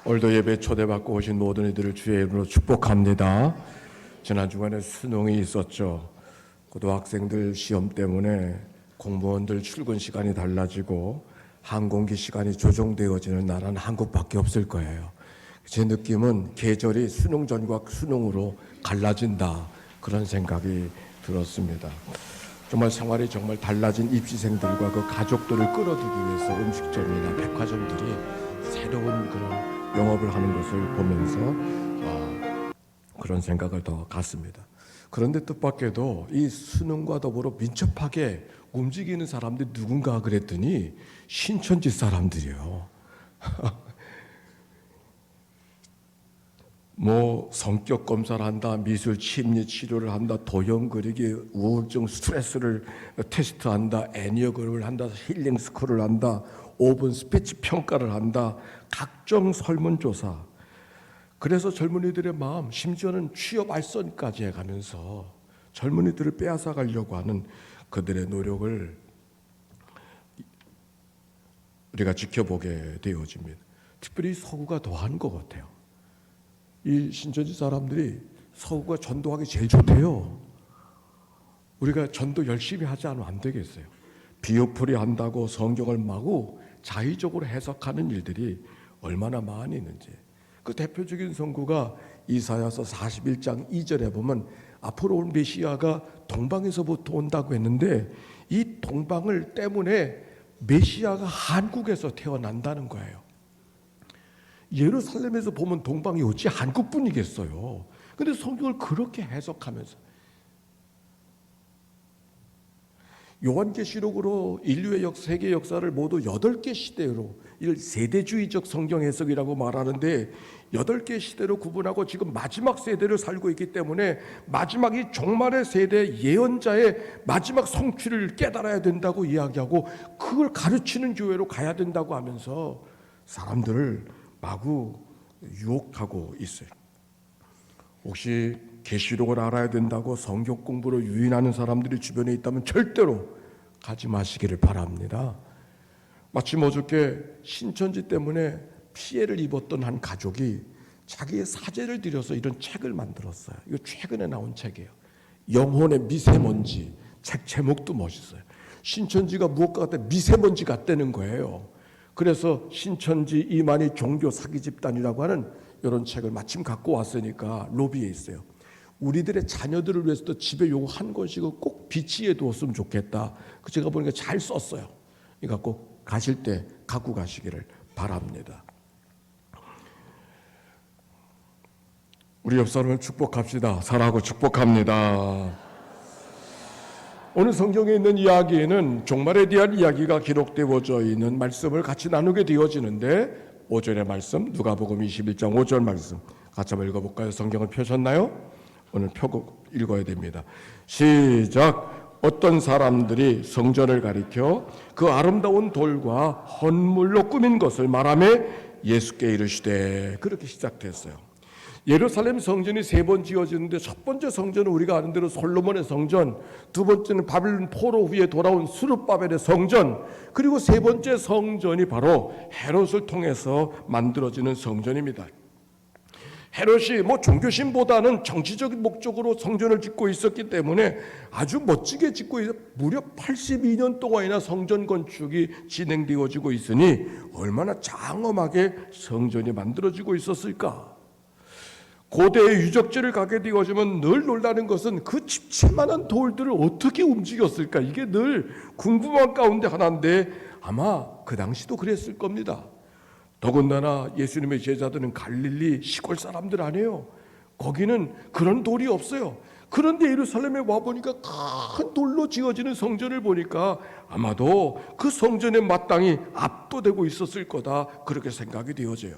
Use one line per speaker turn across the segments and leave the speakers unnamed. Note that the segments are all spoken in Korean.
오늘도 예배 초대받고 오신 모든 이들을 주의 이름으로 축복합니다. 지난 주간에 수능이 있었죠. 고등학생들 시험 때문에 공무원들 출근 시간이 달라지고 항공기 시간이 조정되어지는 나라는 한국밖에 없을 거예요. 제 느낌은 계절이 수능 전과 수능으로 갈라진다, 그런 생각이 들었습니다. 정말 생활이 정말 달라진 입시생들과 그 가족들을 끌어들이기 위해서 음식점이나 백화점들이 새로운 그런 영업을 하는 것을 보면서 그런 생각을 더 갖습니다. 그런데 뜻밖에도 이 수능과 더불어 민첩하게 움직이는 사람들이 누군가 그랬더니 신천지 사람들이에요. 뭐 성격 검사를 한다, 미술 심리 치료를 한다, 도형 그리기, 우울증 스트레스를 테스트한다, 애니어그램을 한다, 힐링 스쿨을 한다, 5분 스피치 평가를 한다, 각종 설문조사. 그래서 젊은이들의 마음, 심지어는 취업 알선까지 해가면서 젊은이들을 빼앗아 가려고 하는 그들의 노력을 우리가 지켜보게 되어집니다. 특별히 서구가 더한 것 같아요. 이 신천지 사람들이 서구가 전도하기 제일 좋대요. 우리가 전도 열심히 하지 않으면 안 되겠어요. 비유풀이 한다고 성경을 마구 자의적으로 해석하는 일들이 얼마나 많이 있는지. 그 대표적인 선구가 이사야서 41장 2절에 보면 앞으로 올 메시아가 동방에서부터 온다고 했는데, 이 동방을 때문에 메시아가 한국에서 태어난다는 거예요. 예루살렘에서 보면 동방이 어찌 한국뿐이겠어요. 근데 성경을 그렇게 해석하면서 요한계시록으로 인류의 세계 역사를 모두 8개 시대로, 이를 세대주의적 성경 해석이라고 말하는데, 8개 시대로 구분하고 지금 마지막 세대를 살고 있기 때문에 마지막 이 종말의 세대 예언자의 마지막 성취를 깨달아야 된다고 이야기하고, 그걸 가르치는 교회로 가야 된다고 하면서 사람들을 마구 유혹하고 있어요. 혹시 계시록을 알아야 된다고 성경 공부로 유인하는 사람들이 주변에 있다면 절대로 가지 마시기를 바랍니다. 마침 어저께 신천지 때문에 피해를 입었던 한 가족이 자기의 사재를 들여서 이런 책을 만들었어요. 이거 최근에 나온 책이에요. 영혼의 미세먼지. 책 제목도 멋있어요. 신천지가 무엇과 같아? 미세먼지 같다는 거예요. 그래서 신천지 이만희 종교 사기 집단이라고 하는 이런 책을 마침 갖고 왔으니까 로비에 있어요. 우리들의 자녀들을 위해서도 집에 요거 한 권씩은 꼭 비치해 두었으면 좋겠다. 제가 보니까 잘 썼어요. 이거 꼭 가실 때 갖고 가시기를 바랍니다. 우리 옆 사람을 축복합시다. 사랑하고 축복합니다. 오늘 성경에 있는 이야기에는 종말에 대한 이야기가 기록되어져 있는 말씀을 같이 나누게 되어지는데, 5절의 말씀, 누가복음 21장 5절 말씀 같이 한번 읽어볼까요? 성경을 펴셨나요? 오늘 펴고 읽어야 됩니다. 시작. 어떤 사람들이 성전을 가리켜 그 아름다운 돌과 헌물로 꾸민 것을 말하며 예수께 이르시되, 그렇게 시작됐어요. 예루살렘 성전이 3번 지어지는데, 첫 번째 성전은 우리가 아는 대로 솔로몬의 성전, 두 번째는 바빌론 포로 후에 돌아온 스룹바벨의 성전, 그리고 3번째 성전이 바로 헤롯을 통해서 만들어지는 성전입니다. 헤롯이 종교심보다는 정치적인 목적으로 성전을 짓고 있었기 때문에 아주 멋지게 짓고 있어. 무려 82년 동안이나 성전 건축이 진행되어지고 있으니 얼마나 장엄하게 성전이 만들어지고 있었을까. 고대의 유적지를 가게 되어지면 늘 놀라는 것은 그 집채만한 돌들을 어떻게 움직였을까. 이게 늘 궁금한 가운데 하나인데, 아마 그 당시도 그랬을 겁니다. 더군다나 예수님의 제자들은 갈릴리 시골 사람들 아니에요. 거기는 그런 돌이 없어요. 그런데 예루살렘에 와보니까 큰 돌로 지어지는 성전을 보니까 아마도 그 성전에 마땅히 압도되고 있었을 거다, 그렇게 생각이 되어져요.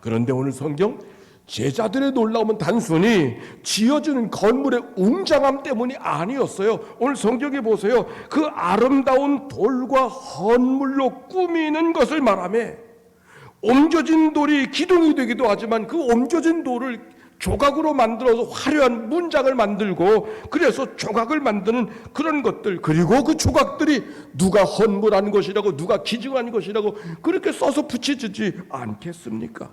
그런데 오늘 성경 제자들의 놀라움은 단순히 지어지는 건물의 웅장함 때문이 아니었어요. 오늘 성경에 보세요. 그 아름다운 돌과 헌물로 꾸미는 것을 말하며, 옮겨진 돌이 기둥이 되기도 하지만 그 옮겨진 돌을 조각으로 만들어서 화려한 문장을 만들고, 그래서 조각을 만드는 그런 것들, 그리고 그 조각들이 누가 헌물한 것이라고, 누가 기증한 것이라고 그렇게 써서 붙여지지 않겠습니까?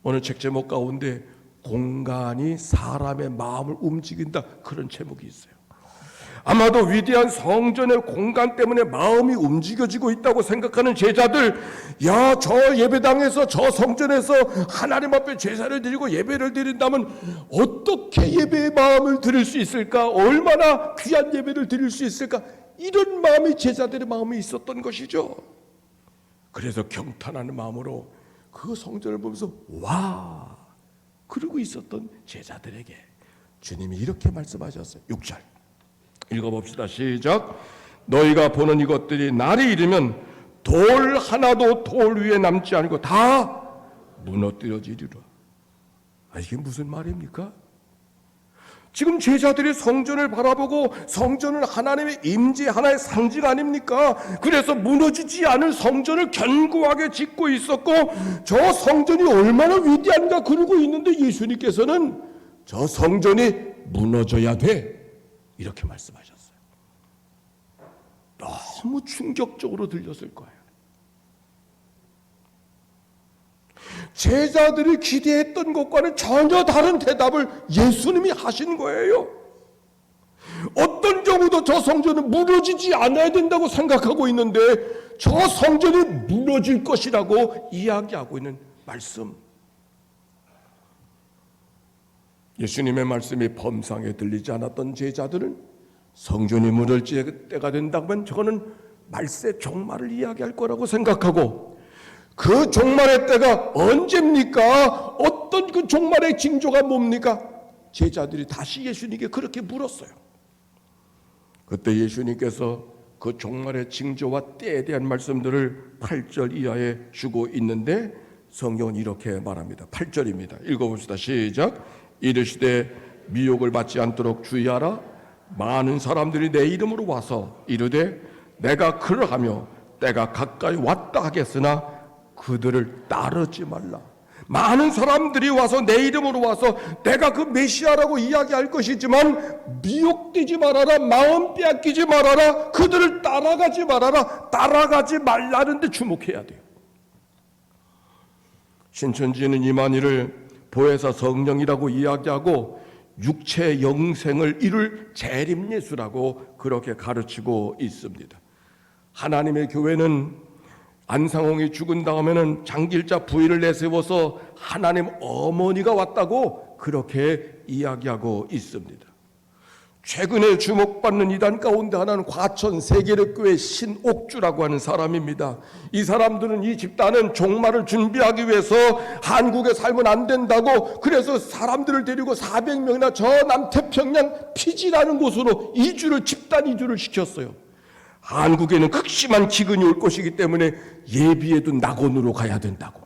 어느 책 제목 가운데 공간이 사람의 마음을 움직인다, 그런 제목이 있어요. 아마도 위대한 성전의 공간 때문에 마음이 움직여지고 있다고 생각하는 제자들, 야, 저 예배당에서, 저 성전에서 하나님 앞에 제사를 드리고 예배를 드린다면 어떻게 예배의 마음을 드릴 수 있을까? 얼마나 귀한 예배를 드릴 수 있을까? 이런 마음이 제자들의 마음에 있었던 것이죠. 그래서 경탄하는 마음으로 그 성전을 보면서 와, 그러고 있었던 제자들에게 주님이 이렇게 말씀하셨어요. 6절 읽어봅시다. 시작. 너희가 보는 이것들이 날이 이르면 돌 하나도 돌 위에 남지 않고 다 무너뜨려지리라. 이게 무슨 말입니까? 지금 제자들이 성전을 바라보고 성전은 하나님의 임재 하나의 상징 아닙니까? 그래서 무너지지 않을 성전을 견고하게 짓고 있었고, 저 성전이 얼마나 위대한가 그러고 있는데 예수님께서는 저 성전이 무너져야 돼, 이렇게 말씀하셨어요. 너무 충격적으로 들렸을 거예요. 제자들이 기대했던 것과는 전혀 다른 대답을 예수님이 하신 거예요. 어떤 경우도 저 성전은 무너지지 않아야 된다고 생각하고 있는데 저 성전이 무너질 것이라고 이야기하고 있는 말씀. 예수님의 말씀이 범상에 들리지 않았던 제자들은 성전이 무너질 때가 된다면 저거는 말세 종말을 이야기할 거라고 생각하고, 그 종말의 때가 언제입니까? 어떤 그 종말의 징조가 뭡니까? 제자들이 다시 예수님께 그렇게 물었어요. 그때 예수님께서 그 종말의 징조와 때에 대한 말씀들을 8절 이하에 주고 있는데 성경은 이렇게 말합니다. 8절입니다. 읽어봅시다. 시작. 이르시되 미혹을 받지 않도록 주의하라. 많은 사람들이 내 이름으로 와서 이르되 내가 그러하며 때가 가까이 왔다 하겠으나 그들을 따르지 말라. 많은 사람들이 와서 내 이름으로 와서 내가 그 메시아라고 이야기할 것이지만 미혹되지 말아라, 마음 빼앗기지 말아라, 그들을 따라가지 말아라. 따라가지 말라는 데 주목해야 돼요. 신천지는 이만희를 보혜사 성령이라고 이야기하고 육체 영생을 이룰 재림예수라고 그렇게 가르치고 있습니다. 하나님의 교회는 안상홍이 죽은 다음에는 장길자 부인을 내세워서 하나님 어머니가 왔다고 그렇게 이야기하고 있습니다. 최근에 주목받는 이단 가운데 하나는 과천 세계력교회 신옥주라고 하는 사람입니다. 이 사람들은, 이 집단은 종말을 준비하기 위해서 한국에 살면 안 된다고, 그래서 사람들을 데리고 400명이나 저 남태평양 피지라는 곳으로 집단 이주를 시켰어요. 한국에는 극심한 기근이 올 것이기 때문에 예비해둔 낙원으로 가야 된다고.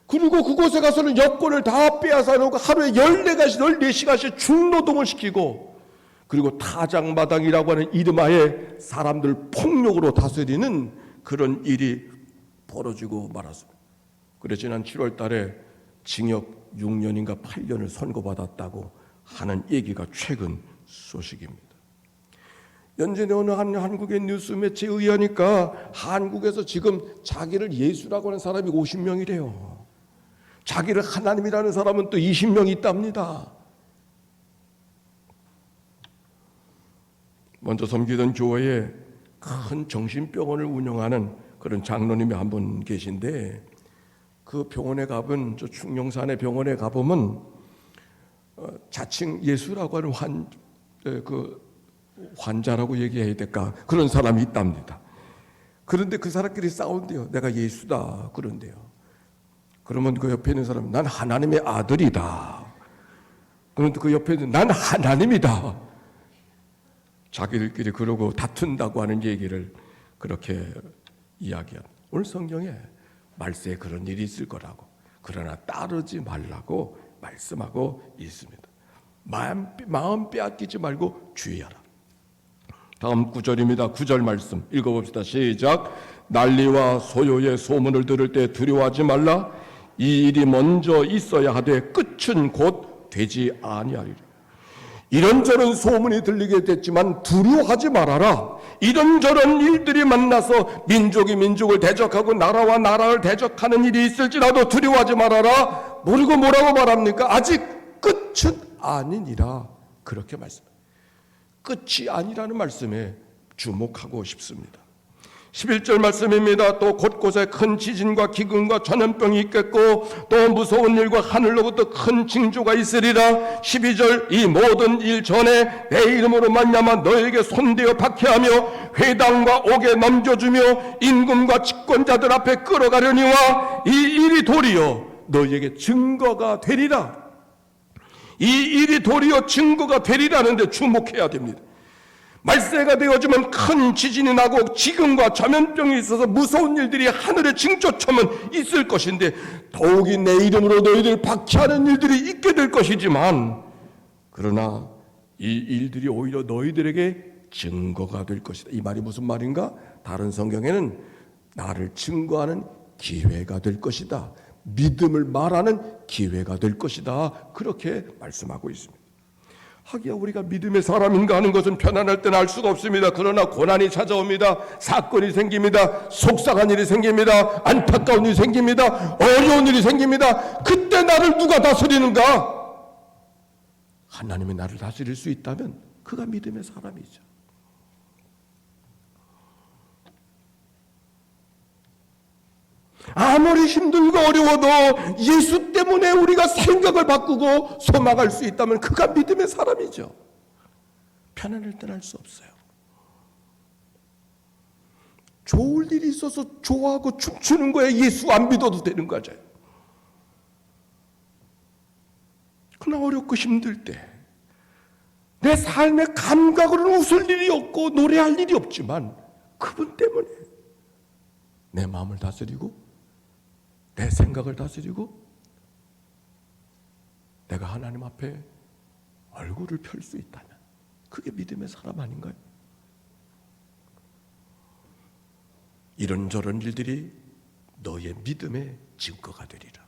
그리고 그곳에 가서는 여권을 다 빼앗아 놓고 하루에 14시간씩 중노동을 시키고, 그리고 타작마당이라고 하는 이름하에 사람들 폭력으로 다스리는 그런 일이 벌어지고 말았습니다. 그래서 지난 7월 달에 징역 6년인가 8년을 선고받았다고 하는 얘기가 최근 소식입니다. 연전에 어느 한국의 뉴스 매체에 의하니까 한국에서 지금 자기를 예수라고 하는 사람이 50명이래요. 자기를 하나님이라는 사람은 또 20명이 있답니다. 먼저 섬기던 교회에 큰 정신병원을 운영하는 그런 장로님이 한 분 계신데, 그 병원에 가보면, 저 충령산의 병원에 가보면 자칭 예수라고 하는 환자라고 얘기해야 될까, 그런 사람이 있답니다. 그런데 그 사람끼리 싸운대요. 내가 예수다 그런데요. 그러면 그 옆에 있는 사람은 난 하나님의 아들이다. 그런데 그 옆에 있는 난 하나님이다. 자기들끼리 그러고 다툰다고 하는 얘기를 그렇게 이야기합니다. 오늘 성경에 말세에 그런 일이 있을 거라고, 그러나 따르지 말라고 말씀하고 있습니다. 마음 빼앗기지 말고 주의하라. 다음 9절입니다. 9절 말씀 읽어봅시다. 시작. 난리와 소요의 소문을 들을 때 두려워하지 말라. 이 일이 먼저 있어야 하되 끝은 곧 되지 아니하리라. 이런저런 소문이 들리게 됐지만 두려워하지 말아라. 이런저런 일들이 만나서 민족이 민족을 대적하고 나라와 나라를 대적하는 일이 있을지라도 두려워하지 말아라. 모르고 뭐라고 말합니까? 아직 끝은 아니니라. 그렇게 말씀합니다. 끝이 아니라는 말씀에 주목하고 싶습니다. 11절 말씀입니다. 또 곳곳에 큰 지진과 기근과 전염병이 있겠고 또 무서운 일과 하늘로부터 큰 징조가 있으리라. 12절 이 모든 일 전에 내 이름으로 말미암아 너에게 손대어 박해하며 회당과 옥에 넘겨주며 임금과 집권자들 앞에 끌어가려니와 이 일이 도리어 너에게 증거가 되리라. 이 일이 도리어 증거가 되리라는데 주목해야 됩니다. 말세가 되어지면 큰 지진이 나고 지금과 전염병이 있어서 무서운 일들이 하늘의 징조처럼 있을 것인데 더욱이 내 이름으로 너희들 박해하는 일들이 있게 될 것이지만 그러나 이 일들이 오히려 너희들에게 증거가 될 것이다. 이 말이 무슨 말인가? 다른 성경에는 나를 증거하는 기회가 될 것이다. 믿음을 말하는 기회가 될 것이다. 그렇게 말씀하고 있습니다. 하기야 우리가 믿음의 사람인가 하는 것은 편안할 때는 알 수가 없습니다. 그러나 고난이 찾아옵니다. 사건이 생깁니다. 속상한 일이 생깁니다. 안타까운 일이 생깁니다. 어려운 일이 생깁니다. 그때 나를 누가 다스리는가? 하나님이 나를 다스릴 수 있다면 그가 믿음의 사람이죠. 아무리 힘들고 어려워도 예수 때문에 우리가 생각을 바꾸고 소망할 수 있다면 그가 믿음의 사람이죠. 편안할 때는 할 수 없어요. 좋을 일이 있어서 좋아하고 춤추는 거에 예수 안 믿어도 되는 거죠. 그러나 어렵고 힘들 때 내 삶의 감각으로는 웃을 일이 없고 노래할 일이 없지만 그분 때문에 내 마음을 다스리고 내 생각을 다스리고 내가 하나님 앞에 얼굴을 펼 수 있다면 그게 믿음의 사람 아닌가요? 이런저런 일들이 너의 믿음의 증거가 되리라.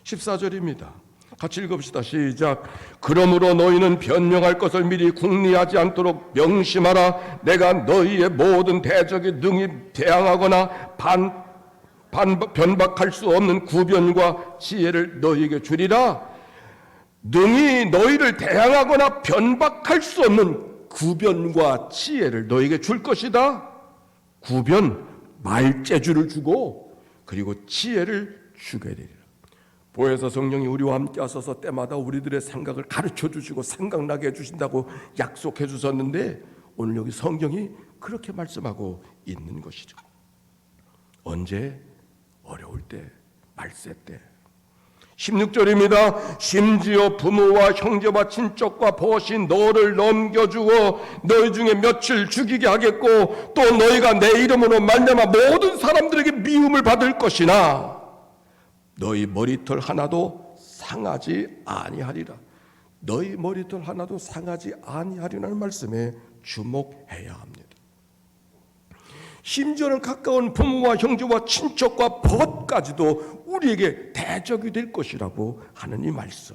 14절입니다. 같이 읽읍시다. 시작. 그러므로 너희는 변명할 것을 미리 궁리하지 않도록 명심하라. 내가 너희의 모든 대적에 능히 대항하거나 변박할 수 없는 구변과 지혜를 너희에게 주리라. 능히 너희를 대항하거나 변박할 수 없는 구변과 지혜를 너희에게 줄 것이다. 구변, 말재주를 주고 그리고 지혜를 주게 되리라. 보혜사 성령이 우리와 함께 하셔서 때마다 우리들의 생각을 가르쳐 주시고 생각나게 해주신다고 약속해 주셨는데 오늘 여기 성경이 그렇게 말씀하고 있는 것이죠. 언제? 어려울 때, 말세 때. 16절입니다. 심지어 부모와 형제와 친척과 벗이 너를 넘겨주고 너희 중에 며칠 죽이게 하겠고 또 너희가 내 이름으로 말미암아 모든 사람들에게 미움을 받을 것이나 너희 머리털 하나도 상하지 아니하리라. 너희 머리털 하나도 상하지 아니하리라는 말씀에 주목해야 합니다. 심지어는 가까운 부모와 형제와 친척과 벗까지도 우리에게 대적이 될 것이라고 하는 이 말씀.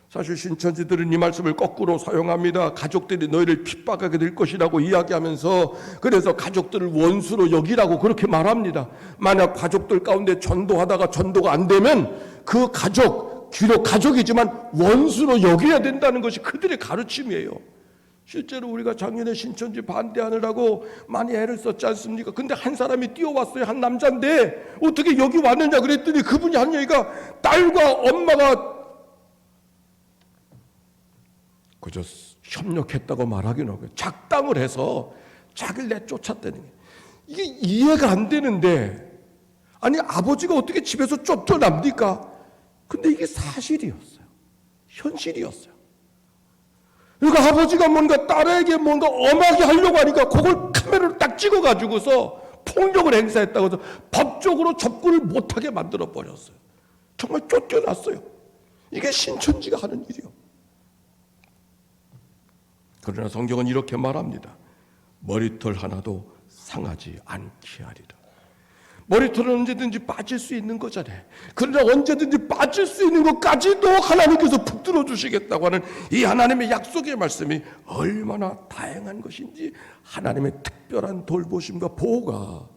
사실 신천지들은 이 말씀을 거꾸로 사용합니다. 가족들이 너희를 핍박하게 될 것이라고 이야기하면서 그래서 가족들을 원수로 여기라고 그렇게 말합니다. 만약 가족들 가운데 전도하다가 전도가 안 되면 그 가족, 비록 가족이지만 원수로 여겨야 된다는 것이 그들의 가르침이에요. 실제로 우리가 작년에 신천지 반대하느라고 많이 애를 썼지 않습니까? 근데 한 사람이 뛰어왔어요. 한 남자인데 어떻게 여기 왔느냐 그랬더니 그분이 한 얘기가 딸과 엄마가 그저 협력했다고 말하기는 하고요. 작당을 해서 자기를 내쫓았다는 게 이게 이해가 안 되는데 아니 아버지가 어떻게 집에서 쫓겨납니까? 근데 이게 사실이었어요. 현실이었어요. 그러니까 아버지가 뭔가 딸에게 뭔가 엄하게 하려고 하니까 그걸 카메라로 딱 찍어가지고서 폭력을 행사했다고 해서 법적으로 접근을 못하게 만들어버렸어요. 정말 쫓겨났어요. 이게 신천지가 하는 일이요. 그러나 성경은 이렇게 말합니다. 머리털 하나도 상하지 않게 하리라. 머리털은 언제든지 빠질 수 있는 거잖아요. 그러나 언제든지 빠질 수 있는 것까지도 하나님께서 붙들어 주시겠다고 하는 이 하나님의 약속의 말씀이 얼마나 다양한 것인지 하나님의 특별한 돌보심과 보호가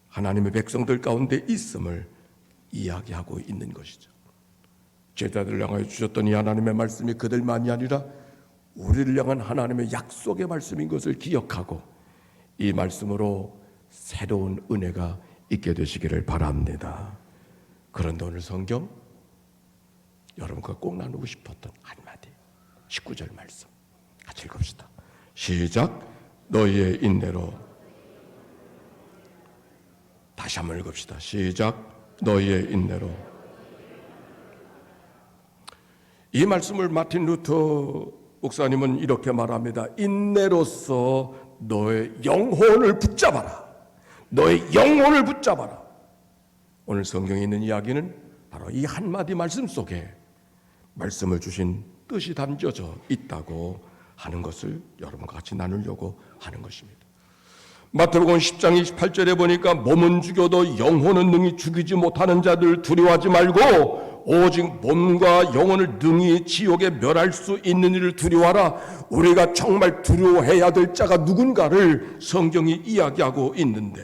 하나님의 백성들 가운데 있음을 이야기하고 있는 것이죠. 제자들을 향하여 주셨던 이 하나님의 말씀이 그들만이 아니라 우리를 향한 하나님의 약속의 말씀인 것을 기억하고 이 말씀으로 새로운 은혜가 있게 되시기를 바랍니다. 그런데 오늘 성경 여러분과 꼭 나누고 싶었던 한마디 19절 말씀 같이 읽읍시다. 시작. 너희의 인내로. 다시 한번 읽읍시다. 시작. 너희의 인내로. 이 말씀을 마틴 루터 목사님은 이렇게 말합니다. 인내로서 너의 영혼을 붙잡아라. 너의 영혼을 붙잡아라. 오늘 성경에 있는 이야기는 바로 이 한마디 말씀 속에 말씀을 주신 뜻이 담겨져 있다고 하는 것을 여러분과 같이 나누려고 하는 것입니다. 마태복음 10장 28절에 보니까 몸은 죽여도 영혼은 능히 죽이지 못하는 자들 두려워하지 말고 오직 몸과 영혼을 능히 지옥에 멸할 수 있는 이를 두려워하라. 우리가 정말 두려워해야 될 자가 누군가를 성경이 이야기하고 있는데,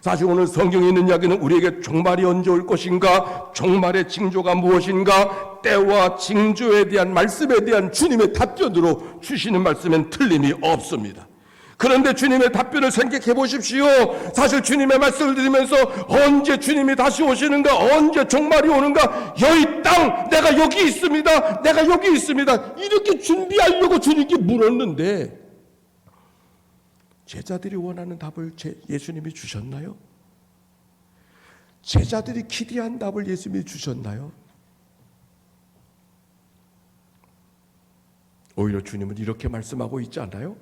사실 오늘 성경에 있는 이야기는 우리에게 종말이 언제 올 것인가, 종말의 징조가 무엇인가, 때와 징조에 대한 말씀에 대한 주님의 답변으로 주시는 말씀엔 틀림이 없습니다. 그런데 주님의 답변을 생각해 보십시오. 사실 주님의 말씀을 들으면서 언제 주님이 다시 오시는가, 언제 종말이 오는가, 여기 땅 내가 여기 있습니다, 내가 여기 있습니다, 이렇게 준비하려고 주님께 물었는데 제자들이 원하는 답을 예수님이 주셨나요? 제자들이 기대한 답을 예수님이 주셨나요? 오히려 주님은 이렇게 말씀하고 있지 않아요?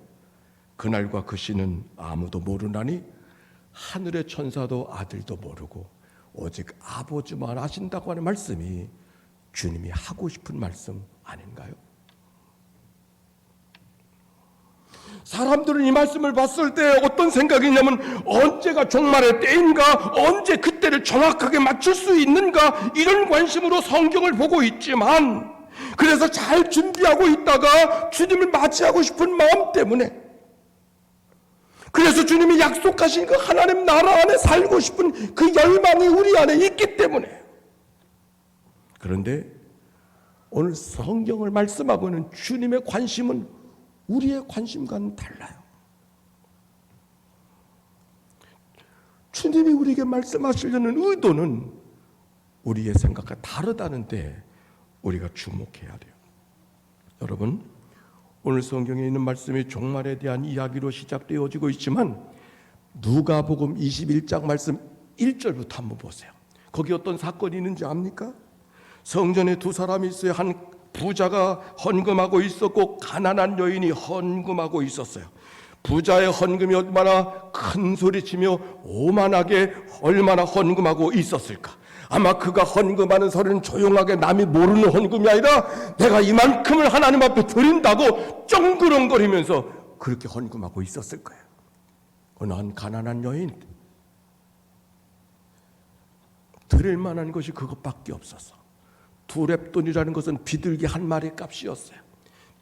그날과 그 시는 아무도 모르나니 하늘의 천사도 아들도 모르고 오직 아버지만 아신다고 하는 말씀이 주님이 하고 싶은 말씀 아닌가요? 사람들은 이 말씀을 봤을 때 어떤 생각이냐면 언제가 종말의 때인가, 언제 그때를 정확하게 맞출 수 있는가, 이런 관심으로 성경을 보고 있지만, 그래서 잘 준비하고 있다가 주님을 맞이하고 싶은 마음 때문에, 그래서 주님이 약속하신 그 하나님 나라 안에 살고 싶은 그 열망이 우리 안에 있기 때문에. 그런데 오늘 성경을 말씀하고 있는 주님의 관심은 우리의 관심과는 달라요. 주님이 우리에게 말씀하시려는 의도는 우리의 생각과 다르다는데 우리가 주목해야 돼요. 여러분, 오늘 성경에 있는 말씀이 종말에 대한 이야기로 시작되어지고 있지만 누가복음 21장 말씀 1절부터 한번 보세요. 거기 어떤 사건이 있는지 압니까? 성전에 두 사람이 있어요. 한 부자가 헌금하고 있었고 가난한 여인이 헌금하고 있었어요. 부자의 헌금이 얼마나 큰 소리치며 오만하게 얼마나 헌금하고 있었을까? 아마 그가 헌금하는 소리는 조용하게 남이 모르는 헌금이 아니라 내가 이만큼을 하나님 앞에 드린다고 쩡그렁거리면서 그렇게 헌금하고 있었을 거예요. 어느 한 가난한 여인, 드릴 만한 것이 그것밖에 없었어. 두 렙돈이라는 것은 비둘기 한 마리 값이었어요.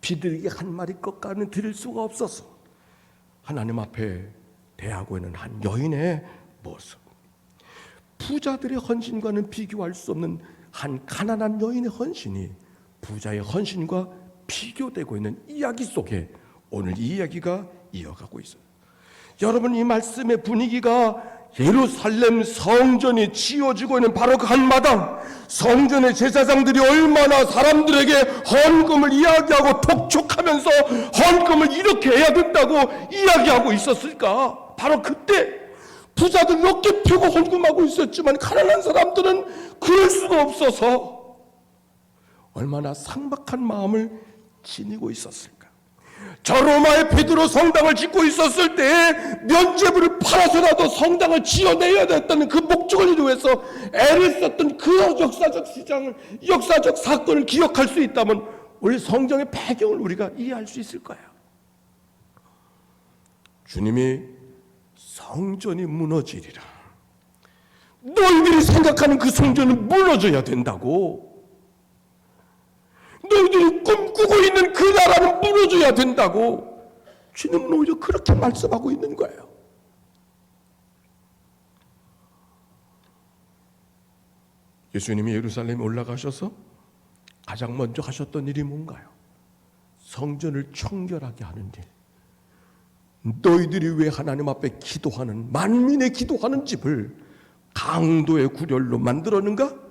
비둘기 한 마리 것과는 드릴 수가 없었어. 하나님 앞에 대하고 있는 한 여인의 모습, 부자들의 헌신과는 비교할 수 없는 한 가난한 여인의 헌신이 부자의 헌신과 비교되고 있는 이야기 속에 오늘 이 이야기가 이어가고 있어요. 여러분, 이 말씀의 분위기가 예루살렘 성전이 지어지고 있는 바로 그 한마당, 성전의 제사장들이 얼마나 사람들에게 헌금을 이야기하고 독촉하면서 헌금을 이렇게 해야 된다고 이야기하고 있었을까? 바로 그때 부자들 어깨 펴고 헌금하고 있었지만 가난한 사람들은 그럴 수가 없어서 얼마나 상박한 마음을 지니고 있었을까? 저 로마의 베드로 성당을 짓고 있었을 때 면죄부를 팔아서라도 성당을 지어내야 됐다는 그 목적을 이루어서 애를 썼던 그 역사적 사건을 기억할 수 있다면 우리 성경의 배경을 우리가 이해할 수 있을 거예요. 주님이 성전이 무너지리라. 너희들이 생각하는 그 성전은 무너져야 된다고. 너희들이 꿈꾸고 있는 그 나라는 무너져야 된다고. 주님은 오히려 그렇게 말씀하고 있는 거예요. 예수님이 예루살렘에 올라가셔서 가장 먼저 하셨던 일이 뭔가요? 성전을 청결하게 하는 일. 너희들이 왜 하나님 앞에 기도하는, 만민의 기도하는 집을 강도의 구렬로 만들었는가?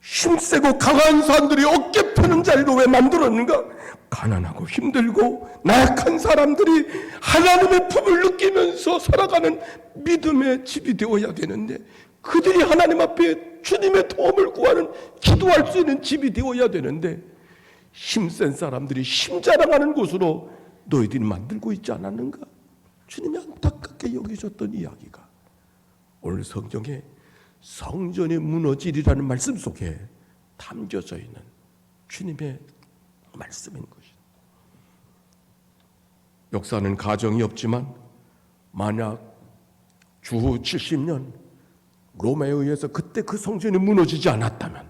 힘세고 강한 사람들이 어깨 펴는 자리로 왜 만들었는가? 가난하고 힘들고 나약한 사람들이 하나님의 품을 느끼면서 살아가는 믿음의 집이 되어야 되는데, 그들이 하나님 앞에 주님의 도움을 구하는, 기도할 수 있는 집이 되어야 되는데, 힘센 사람들이 힘자랑하는 곳으로 너희들이 만들고 있지 않았는가? 주님이 안타깝게 여기셨던 이야기가 오늘 성경에 성전이 무너지리라는 말씀 속에 담겨져 있는 주님의 말씀인 것이다. 역사는 가정이 없지만 만약 주후 70년 로마에 의해서 그때 그 성전이 무너지지 않았다면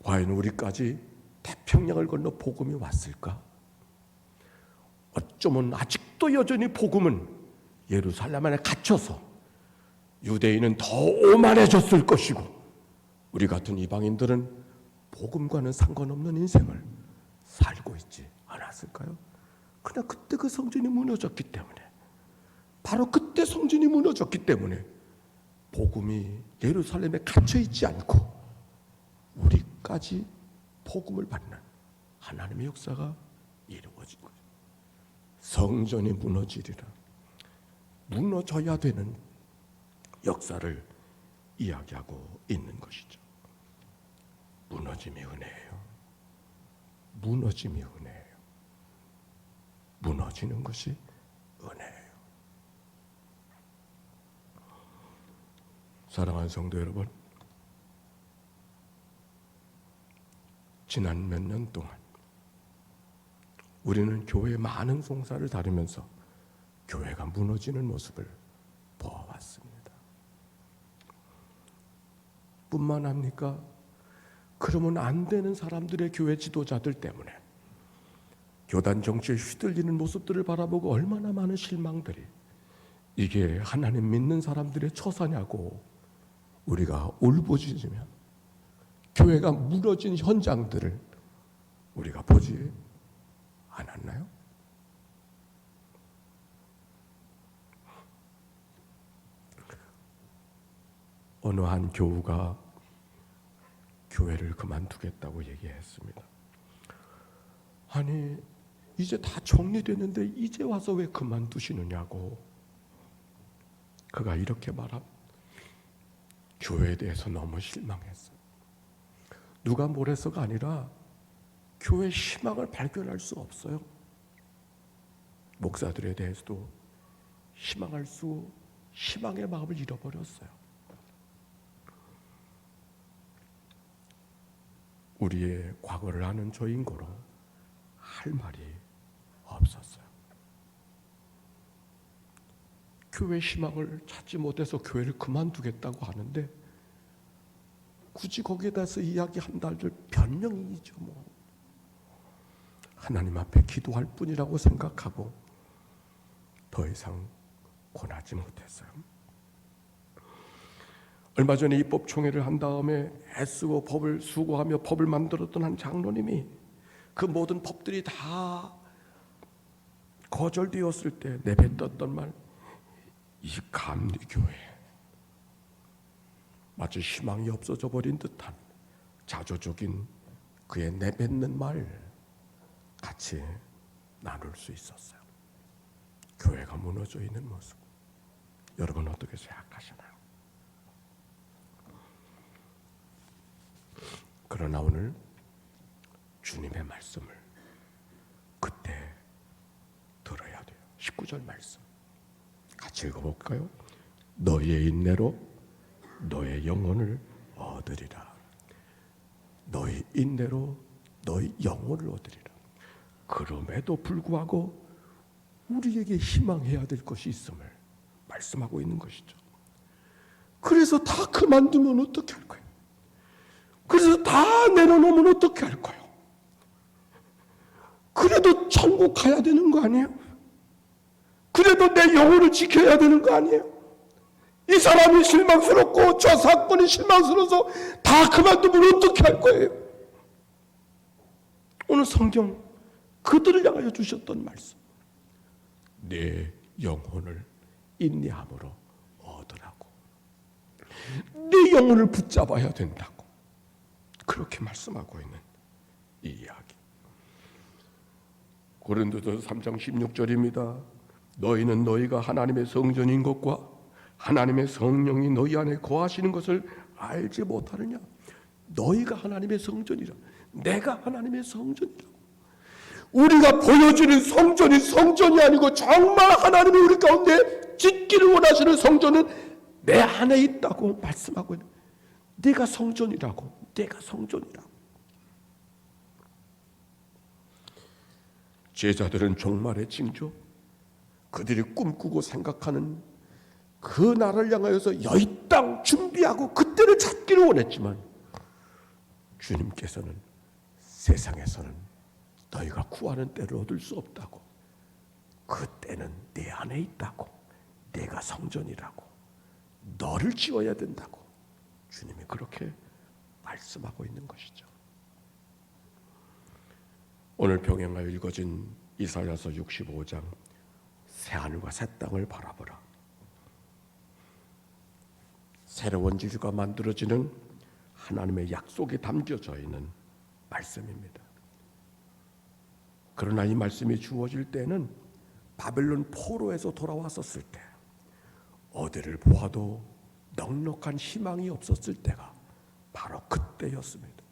과연 우리까지 태평양을 건너 복음이 왔을까? 어쩌면 아직도 여전히 복음은 예루살렘 안에 갇혀서 유대인은 더 오만해졌을 것이고, 우리 같은 이방인들은 복음과는 상관없는 인생을 살고 있지 않았을까요? 그러나 그때 그 성전이 무너졌기 때문에, 바로 그때 성전이 무너졌기 때문에 복음이 예루살렘에 갇혀있지 않고 우리까지 복음을 받는 하나님의 역사가 이루어진 거죠. 성전이 무너지리라. 무너져야 되는 역사를 이야기하고 있는 것이죠. 무너짐이 은혜예요. 무너짐이 은혜예요. 무너지는 것이 은혜예요. 사랑하는 성도 여러분, 지난 몇 년 동안 우리는 교회의 많은 송사를 다루면서 교회가 무너지는 모습을 보아왔습니다. 뿐만 합니까? 그러면 안 되는 사람들의 교회 지도자들 때문에 교단 정치에 휘둘리는 모습들을 바라보고 얼마나 많은 실망들이, 이게 하나님 믿는 사람들의 처사냐고 우리가 울부짖으면 교회가 무너진 현장들을 우리가 보지 않았나요? 어느 한 교우가 교회를 그만두겠다고 얘기했습니다. 아니, 이제 다 정리됐는데 이제 와서 왜 그만두시느냐고. 그가 이렇게 말합니다. 교회에 대해서 너무 실망했어요. 누가 뭐래서가 아니라 교회 희망을 발견할 수 없어요. 목사들에 대해서도 희망의 마음을 잃어버렸어요. 우리의 과거를 아는 저인고로 할 말이 없었어요. 교회 희망을 찾지 못해서 교회를 그만두겠다고 하는데, 굳이 거기에 대해서 이야기한다들 변명이죠. 뭐 하나님 앞에 기도할 뿐이라고 생각하고 더 이상 권하지 못했어요. 얼마 전에 입법총회를 한 다음에 애쓰고 법을 수고하며 법을 만들었던 한 장로님이 그 모든 법들이 다 거절되었을 때 내뱉었던 말, 이 감리교회, 마치 희망이 없어져 버린 듯한 자조적인 그의 내뱉는 말 같이 나눌 수 있었어요. 교회가 무너져 있는 모습, 여러분 어떻게 생각하시나요? 그러나 오늘 주님의 말씀을 그때 들어야 돼요. 19절 말씀 같이 읽어볼까요? 너희의 인내로 너의 영혼을 얻으리라. 너희 인내로 너희 영혼을 얻으리라. 그럼에도 불구하고 우리에게 희망해야 될 것이 있음을 말씀하고 있는 것이죠. 그래서 다 그만두면 어떻게 할 거예요? 그래서 다 내려놓으면 어떻게 할 거예요? 그래도 천국 가야 되는 거 아니에요? 그래도 내 영혼을 지켜야 되는 거 아니에요? 이 사람이 실망스럽고 저 사건이 실망스러워서 다 그만두면 어떻게 할 거예요? 오늘 성경 그들을 향하여 주셨던 말씀, 내 영혼을 인내함으로 얻으라고, 내 영혼을 붙잡아야 된다고 그렇게 말씀하고 있는 이 이야기. 고린도서 3장 16절입니다. 너희는 너희가 하나님의 성전인 것과 하나님의 성령이 너희 안에 거하시는 것을 알지 못하느냐. 너희가 하나님의 성전이라. 내가 하나님의 성전이라. 우리가 보여주는 성전이 성전이 아니고 정말 하나님이 우리 가운데 짓기를 원하시는 성전은 내 안에 있다고 말씀하고 있는, 내가 성전이라고, 내가 성전이라고. 제자들은 종말의 징조, 그들이 꿈꾸고 생각하는 그 나라를 향하여서 여의 땅 준비하고 그때를 찾기를 원했지만, 주님께서는 세상에서는 너희가 구하는 때를 얻을 수 없다고, 그 때는 내 안에 있다고, 내가 성전이라고, 너를 지어야 된다고 주님이 그렇게 말씀하고 있는 것이죠. 오늘 병행하여 읽어진 이사야서 65장, 새하늘과 새 땅을 바라보라. 새로운 지주가 만들어지는 하나님의 약속이 담겨져 있는 말씀입니다. 그러나 이 말씀이 주어질 때는 바벨론 포로에서 돌아왔었을 때, 어디를 보아도 넉넉한 희망이 없었을 때가 바로 그때였습니다.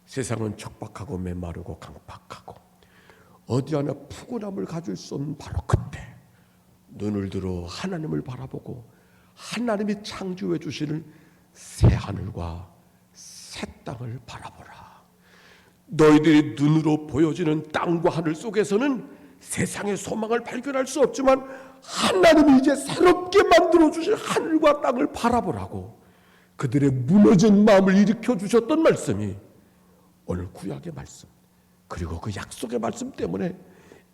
세상은 척박하고 메마르고 강팍하고 어디 하나 푸근함을 가질 수 없는 바로 그때, 눈을 들어 하나님을 바라보고 하나님이 창조해 주시는 새 하늘과 새 땅을 바라보라. 너희들이 눈으로 보여지는 땅과 하늘 속에서는 세상의 소망을 발견할 수 없지만, 하나님이 이제 새롭게 만들어 주신 하늘과 땅을 바라보라고 그들의 무너진 마음을 일으켜 주셨던 말씀이 오늘 구약의 말씀, 그리고 그 약속의 말씀 때문에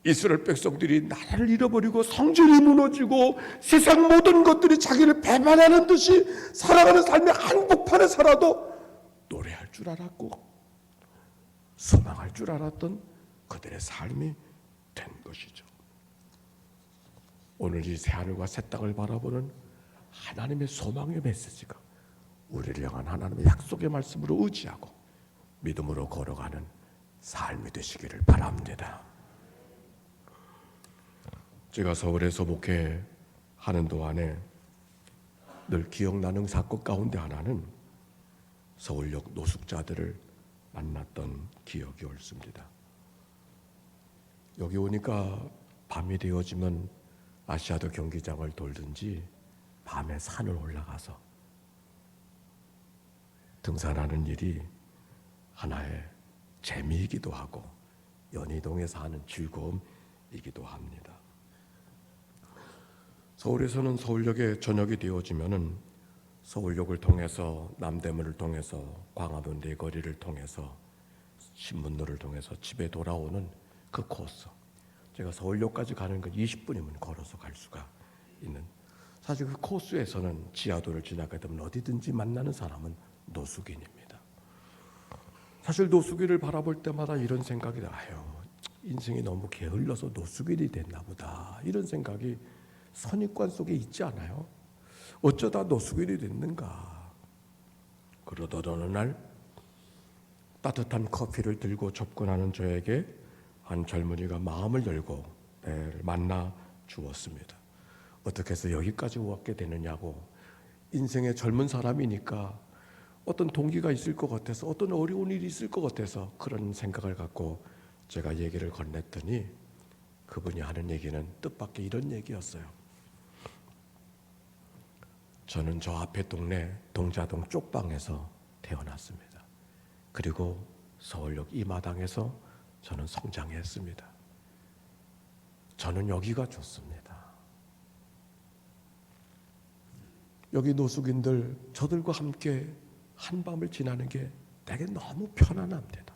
이스라엘 백성들이 나라를 잃어버리고 성전이 무너지고 세상 모든 것들이 자기를 배반하는 듯이 살아가는 삶의 한복판에 살아도 노래할 줄 알았고 소망할 줄 알았던 그들의 삶이 된 것이죠. 오늘 이 새하늘과 새 땅을 바라보는 하나님의 소망의 메시지가 우리를 향한 하나님의 약속의 말씀으로 의지하고 믿음으로 걸어가는 삶이 되시기를 바랍니다. 제가 서울에서 목회하는 동안에 늘 기억나는 사건 가운데 하나는 서울역 노숙자들을 만났던 기억이 옳습니다. 여기 오니까 밤이 되어지면 아시아도 경기장을 돌든지 밤에 산을 올라가서 등산하는 일이 하나의 재미이기도 하고 연희동에서 하는 즐거움이기도 합니다. 서울에서는 서울역에 저녁이 되어지면은 서울역을 통해서 남대문을 통해서 광화문 내거리를 통해서 신문로를 통해서 집에 돌아오는 그 코스, 제가 서울역까지 가는 건 20분이면 걸어서 갈 수가 있는, 사실 그 코스에서는 지하도를 지나가다 보면 어디든지 만나는 사람은 노숙인입니다. 사실 노숙인을 바라볼 때마다 이런 생각이 나요. 인생이 너무 게을러서 노숙인이 됐나 보다, 이런 생각이 선입관 속에 있지 않아요? 어쩌다 노숙인이 됐는가. 그러던 어느 날 따뜻한 커피를 들고 접근하는 저에게 한 젊은이가 마음을 열고 만나 주었습니다. 어떻게 해서 여기까지 왔게 되느냐고. 인생의 젊은 사람이니까 어떤 동기가 있을 것 같아서, 어떤 어려운 일이 있을 것 같아서 그런 생각을 갖고 제가 얘기를 건넸더니 그분이 하는 얘기는 뜻밖의 이런 얘기였어요. 저는 저 앞에 동네 동자동 쪽방에서 태어났습니다. 그리고 서울역 이 마당에서 저는 성장했습니다. 저는 여기가 좋습니다. 여기 노숙인들, 저들과 함께 한밤을 지나는 게 되게 너무 편안합니다.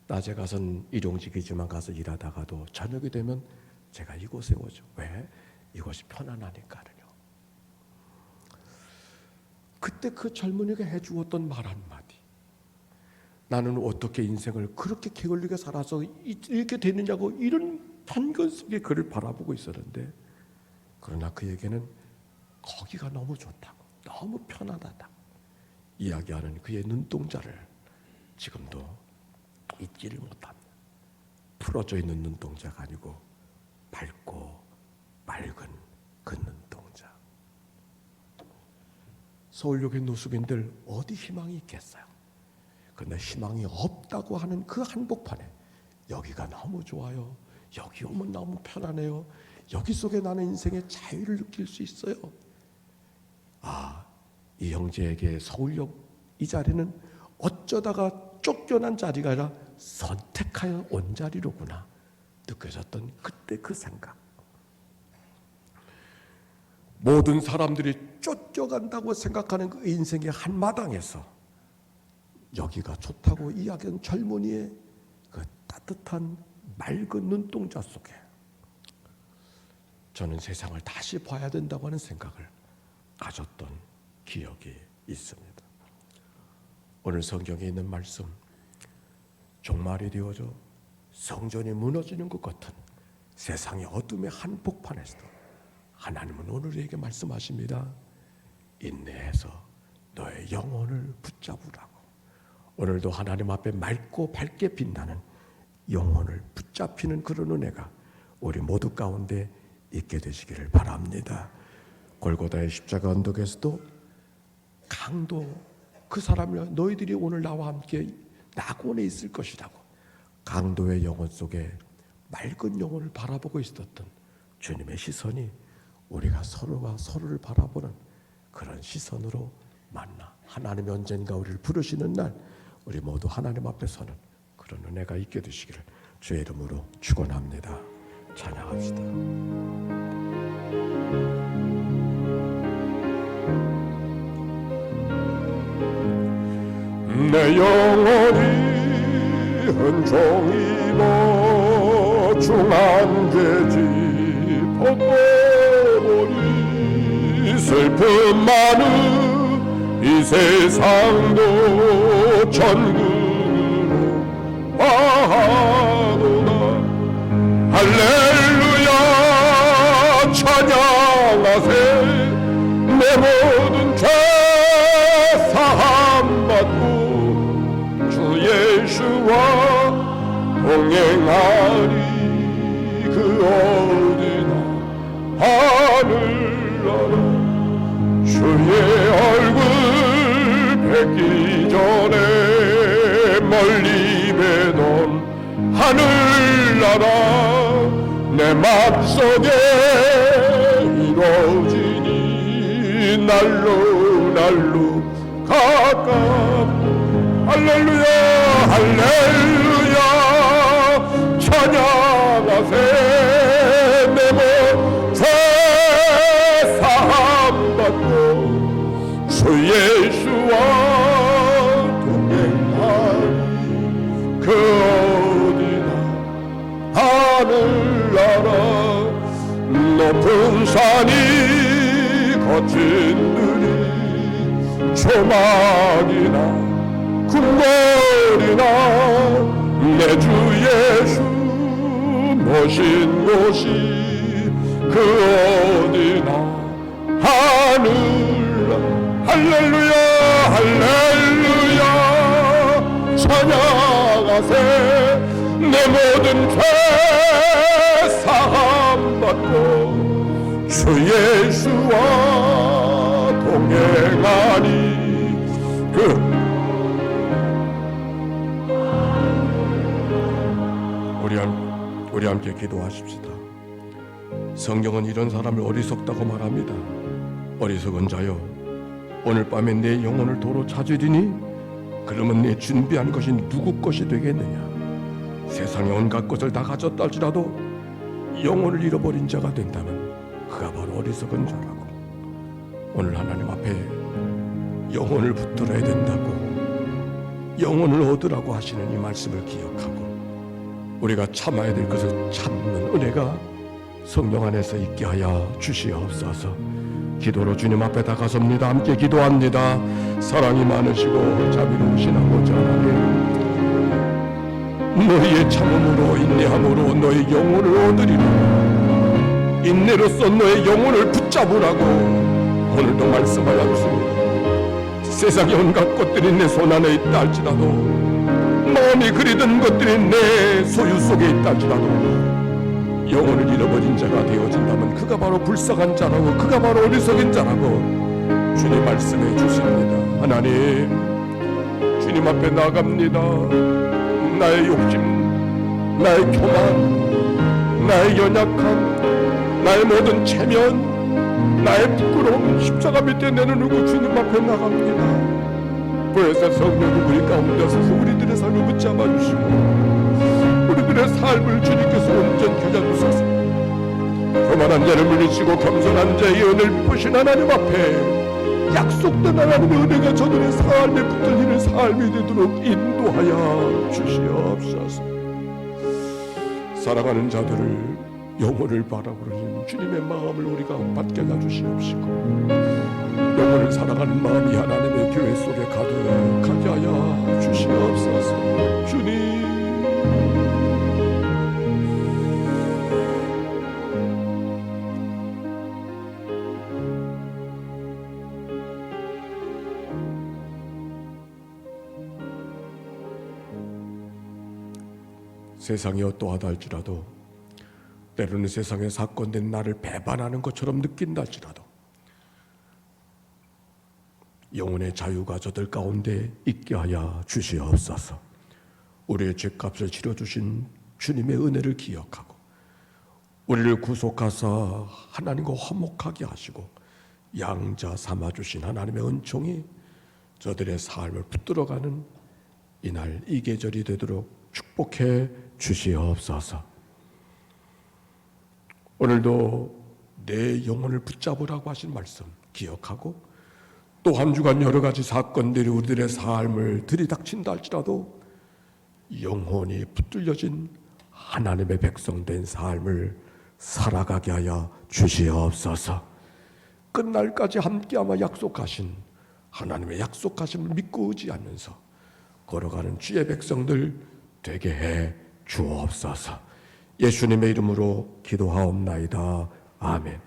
낮에 가선 일용직이지만 가서 일하다가도 저녁이 되면 제가 이곳에 오죠. 왜? 이곳이 편안하니까요. 그때 그 젊은이가 해주었던 말 한마디, 나는 어떻게 인생을 그렇게 게을리게 살아서 이렇게 되느냐고, 이런 편견 속에 그를 바라보고 있었는데, 그러나 그에게는 거기가 너무 좋다고, 너무 편안하다 이야기하는 그의 눈동자를 지금도 잊지를 못합니다. 풀어져 있는 눈동자가 아니고 밝고 맑은 그 눈동자. 서울역의 노숙인들 어디 희망이 있겠어요? 그런데 희망이 없다고 하는 그 한복판에, 여기가 너무 좋아요, 여기 오면 너무 편안해요, 여기 속에 나는 인생의 자유를 느낄 수 있어요. 이 형제에게 서울역 이 자리는 어쩌다가 쫓겨난 자리가 아니라 선택하여 온 자리로구나 느껴졌던 그때 그 생각. 모든 사람들이 쫓겨간다고 생각하는 그 인생의 한마당에서 여기가 좋다고 이야기한 젊은이의 그 따뜻한 맑은 눈동자 속에 저는 세상을 다시 봐야 된다고 하는 생각을 가졌던 기억이 있습니다. 오늘 성경에 있는 말씀, 종말이 되어져 성전이 무너지는 것 같은 세상의 어둠의 한복판에서도 하나님은 오늘 우리에게 말씀하십니다. 인내해서 너의 영혼을 붙잡으라고. 오늘도 하나님 앞에 맑고 밝게 빛나는 영혼을 붙잡히는 그런 은혜가 우리 모두 가운데 있게 되시기를 바랍니다. 골고다의 십자가 언덕에서도 강도, 그 사람을 너희들이 오늘 나와 함께 낙원에 있을 것이라고 강도의 영혼 속에 맑은 영혼을 바라보고 있었던 주님의 시선이 우리가 서로가 서로를 바라보는 그런 시선으로 만나 하나님이 언젠가 우리를 부르시는 날 우리 모두 하나님 앞에 서는 그런 은혜가 있게 되시기를 주의 이름으로 축원합니다. 찬양합시다. 내 영혼이 흔종이 중한 죄지 벗고보니 슬픔 많은 이 세상도 천국으로 가노라. 할렐루야 찬양하세. 내 모든 죄 사함받고 주 예수와 동행하리. 그 어디나 하늘나라. 주의 얼굴 뵙기 전에 멀리 뵈던 하늘나라. 내 맘속에 이루어지니 날로 날로 가깝고. 할렐루야 할렐루야 찬양하세. 내 몸 죄 사함받고 주 예수와 동행하리. 그 어디나 하늘나라. 높은 산이 거친 들이 조막이나 궁궐이나 내 주 예수 모신 곳이 그 어디나 하늘나라. 할렐루야 할렐루야 찬양하세. 내 모든 죄 사함받고 주 예수와 동행하니. 우리 함께 기도하십시다. 성경은 이런 사람을 어리석다고 말합니다. 어리석은 자여, 오늘 밤에 내 영혼을 도로 찾으리니 그러면 내 준비한 것이 누구 것이 되겠느냐. 세상의 온갖 것을 다 가졌다 할지라도 영혼을 잃어버린 자가 된다면 그가 바로 어리석은 자라고. 오늘 하나님 앞에 영혼을 붙들어야 된다고, 영혼을 얻으라고 하시는 이 말씀을 기억하고 우리가 참아야 될 것을 참는 은혜가 성령 안에서 있게 하여 주시옵소서. 기도로 주님 앞에 다가섭니다. 함께 기도합니다. 사랑이 많으시고 자비로우신 아버지 하나님, 너희의 참음으로 인내함으로 너희 영혼을 얻으리라. 인내로써 너의 영혼을 붙잡으라고 오늘도 말씀하여 주십니다. 세상의 온갖 것들이 내 손안에 있다 할지라도, 마음이 그리던 것들이 내 소유 속에 있다 할지라도, 영혼을 잃어버린 자가 되어진다면 그가 바로 불쌍한 자라고, 그가 바로 어리석은 자라고 주님 말씀해 주십니다. 하나님, 주님 앞에 나갑니다. 나의 욕심, 나의 교만, 나의 연약함, 나의 모든 체면, 나의 부끄러움 십자가 밑에 내려놓고 주님 앞에 나갑니다. 보혜사 성령님 우리 가운데 서서 우리들의 삶을 붙잡아 주시고 우리들의 삶을 주님께서 온전히 켜주소서. 교만한 자를 물리치고 겸손한 자의 은혜를 보신 하나님 앞에 약속된 하나님의 은혜가 저들의 삶에 붙들리는 삶이 되도록 인도하여 주시옵소서. 사랑하는 자들을 영혼을 바라보는 주님의 마음을 우리가 받게 해주시옵시고, 영혼을 사랑하는 마음이 하나님의 교회 속에 가득하게 하여 주시옵소서. 주님, 세상이 어떠하다 할지라도, 때로는 세상의 사건된 나를 배반하는 것처럼 느낀다 할지라도 영혼의 자유가 저들 가운데 있게 하여 주시옵소서. 우리의 죄값을 치러주신 주님의 은혜를 기억하고 우리를 구속하사 하나님과 화목하게 하시고 양자 삼아주신 하나님의 은총이 저들의 삶을 붙들어가는 이날 이 계절이 되도록 축복해 주시옵소서. 오늘도 내 영혼을 붙잡으라고 하신 말씀 기억하고, 또 한 주간 여러 가지 사건들이 우리들의 삶을 들이닥친다 할지라도 영혼이 붙들려진 하나님의 백성된 삶을 살아가게 하여 주시옵소서. 끝날까지 함께하며 약속하신 하나님의 약속하심을 믿고 의지하면서 걸어가는 주의 백성들 되게 해 주옵소서. 예수님의 이름으로 기도하옵나이다. 아멘.